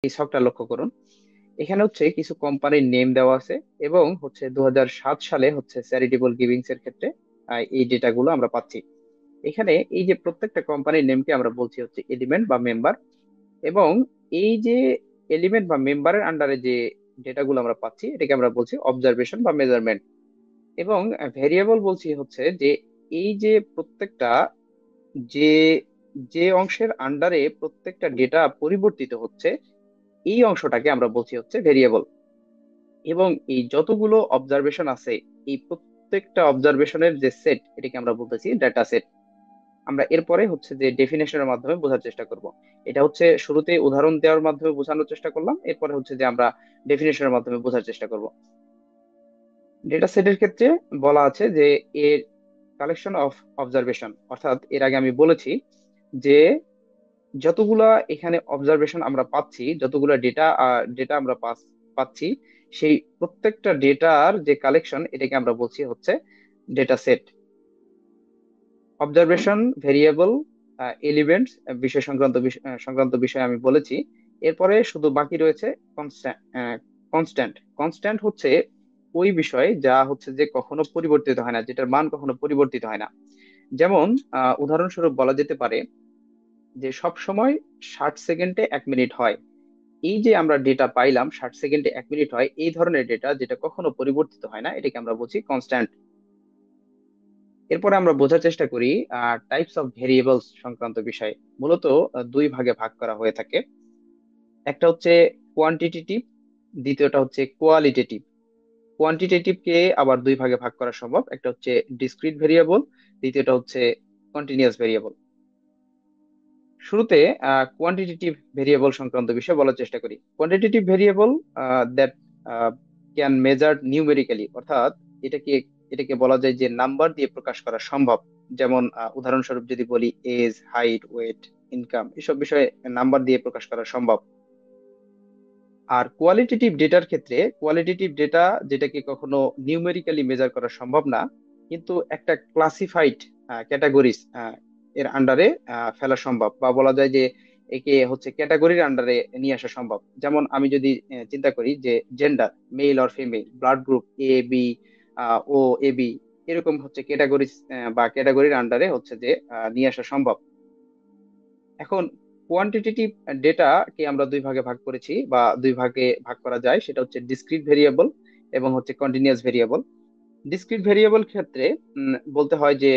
এই ছকটা লক্ষ্য করুন। এখানে হচ্ছে কিছু কোম্পানির নেম দেওয়া আছে এবং হচ্ছে 2007 সালে হচ্ছে চ্যারিটেবল গিভিংস এর ক্ষেত্রে এই ডেটাগুলো আমরা পাচ্ছি। এখানে এই যে প্রত্যেকটা কোম্পানির নেমকে আমরা বলছি হচ্ছে এলিমেন্ট বা মেম্বার, এবং এই যে এলিমেন্ট বা মেম্বারের আন্ডারে যে ডেটাগুলো আমরা পাচ্ছি এটাকে আমরা বলছি অবজারভেশন বা মেজারমেন্ট। এবং ভেরিয়েবল বলছি হচ্ছে যে এই যে প্রত্যেকটা যে যে অংশের আন্ডারে প্রত্যেকটা ডেটা পরিবর্তিত হচ্ছে এই অংশটাকে আমরা বলছি হচ্ছে ভেরিয়েবল। এবং এই যতগুলো অবজারভেশন আছে এই প্রত্যেকটা অবজারভেশনের যে সেট এটাকে আমরা বলতেছি ডেটা সেট। আমরা এরপরে হচ্ছে যে ডেফিনেশনের মাধ্যমে বোঝার চেষ্টা করব। এটা হচ্ছে শুরুতে উদাহরণ দেওয়ার মাধ্যমে বোঝানোর চেষ্টা করলাম, এরপরে হচ্ছে যে আমরা ডেফিনেশনের মাধ্যমে বোঝার চেষ্টা করব। ডেটা সেটের ক্ষেত্রে বলা আছে যে এর কালেকশন অফ অবজারভেশন, অর্থাৎ এর আগে আমি বলেছি যে যতগুলা এখানে অবজারভেশন আমরা পাচ্ছি, যতগুলা ডেটা ডেটা আমরা পাচ্ছি, সেই প্রত্যেকটা ডেটার যে কালেকশন এটাকে আমরা বলছি হচ্ছে data set. Observation, variable, elements বিষয় সংক্রান্ত বিষয় আমি বলেছি। এরপরে শুধু বাকি রয়েছে কনস্ট্যান্ট। কনস্ট্যান্ট কনস্ট্যান্ট হচ্ছে ওই বিষয় যা হচ্ছে যে কখনো পরিবর্তিত হয় না, যেটার মান কখনো পরিবর্তিত হয় না। যেমন উদাহরণস্বরূপ বলা যেতে পারে যে সব সময় 60 সেকেন্ডে 1 মিনিট হয়। এই যে আমরা ডেটা পাইলাম 60 সেকেন্ডে 1 মিনিট হয়, এই ধরনের ডেটা যেটা কখনো পরিবর্তিত হয় না এটাকে আমরা বলছি কনস্ট্যান্ট। এরপরে আমরা বোঝার চেষ্টা করি টাইপস অফ ভেরিয়েবলস সংক্রান্ত বিষয়। মূলত দুই ভাগে ভাগ করা হয়ে থাকে। একটা হচ্ছে কোয়ান্টিটেটিভ, দ্বিতীয়টা হচ্ছে কোয়ালিটেটিভ। কোয়ান্টিটেটিভ কে আবার দুই ভাগে ভাগ করা সম্ভব, একটা হচ্ছে ডিসক্রিট ভেরিয়েবল, দ্বিতীয়টা হচ্ছে কন্টিনিউয়াস ভেরিয়েবল। শুরুতে কোয়ান্টিটেটিভ ভেরিয়েবল সংক্রান্ত বিষয় বলার চেষ্টা করি। Quantitative variable that can measure numerically, অর্থাৎ এটাকে এটাকে বলা যায় যে নাম্বার দিয়ে প্রকাশ করা সম্ভব। যেমন উদাহরণস্বরূপ যদি বলি এজ, হাইট, ওয়েট, ইনকাম, এসব বিষয়ে নাম্বার দিয়ে প্রকাশ করা সম্ভব। আর কোয়ালিটেটিভ ডেটার ক্ষেত্রে, কোয়ালিটেটিভ ডেটা যেটাকে কখনো নিউমেরিক্যালি মেজার করা সম্ভব না, কিন্তু একটা ক্লাসিফাইড ক্যাটাগরিজ এর আন্ডারে ফেলা সম্ভব, বা বলা যায় যে একে হচ্ছে ক্যাটাগরির আন্ডারে নিয়ে আসা সম্ভব। যেমন আমি যদি চিন্তা করি যে gender, male or female, blood group A B, O A B, এরকম হচ্ছে ক্যাটাগরিজ বা ক্যাটাগরির আন্ডারে হচ্ছে যে নিয়ে আসা সম্ভব। এখন কোয়ান্টিটেটিভ ডেটাকে আমরা দুই ভাগে ভাগ করেছি বা দুই ভাগে ভাগ করা যায়, সেটা হচ্ছে ডিসক্রিট ভেরিয়েবল এবং হচ্ছে কন্টিনিউয়াস ভেরিয়েবল। ডিসক্রিট ভেরিয়েবল ক্ষেত্রে বলতে হয় যে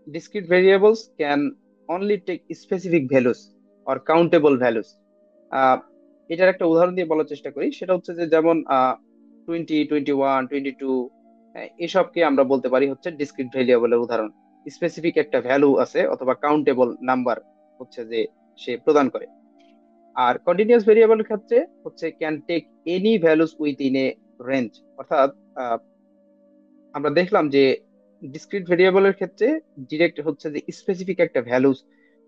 discrete variables can only take specific values or countable values. আহ, এটার একটা উদাহরণ দিয়ে বলার চেষ্টা করি, সেটা হচ্ছে যে যেমন 20, 21, 22, এসবকে আমরা বলতে পারি হচ্ছে ডিসক্রিট ভেরিয়েবলের উদাহরণ। স্পেসিফিক একটা ভ্যালু আছে অথবা কাউন্টেবল নাম্বার হচ্ছে যে সে প্রদান করে। আর কন্টিনিউয়াস ভেরিয়েবলের ক্ষেত্রে হচ্ছে can take any values within a range, অর্থাৎ আহ, আমরা দেখলাম যে ডিসক্রিট ভেরিয়েবলের ক্ষেত্রে ডিরেক্ট হচ্ছে যে স্পেসিফিক একটা ভ্যালুস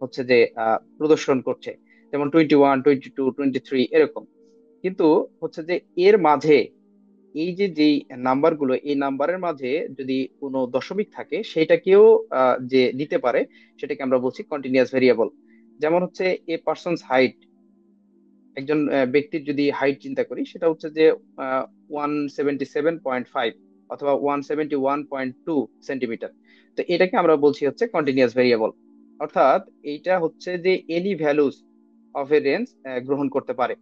হচ্ছে যে প্রদর্শন করছে, যেমন 21, 22, 23 এরকম। কিন্তু হচ্ছে যে এর মাঝে এই যে যেই নাম্বার গুলো, এই নাম্বারের মাঝে যদি কোনো দশমিক থাকে সেটাকেও যে নিতে পারে, সেটাকে আমরা বলছি কন্টিনিউয়াস ভেরিয়েবল। যেমন হচ্ছে এ পার্সনস হাইট, একজন ব্যক্তির যদি হাইট চিন্তা করি সেটা হচ্ছে যে 177.5 অথবা 171.2 সেন্টিমিটার। তো এটাকে আমরা বলছি হচ্ছে কন্টিনিউয়াস ভেরিয়েবল। অর্থাৎ এইটা হচ্ছে যে any values of a range গ্রহণ করতে পারে।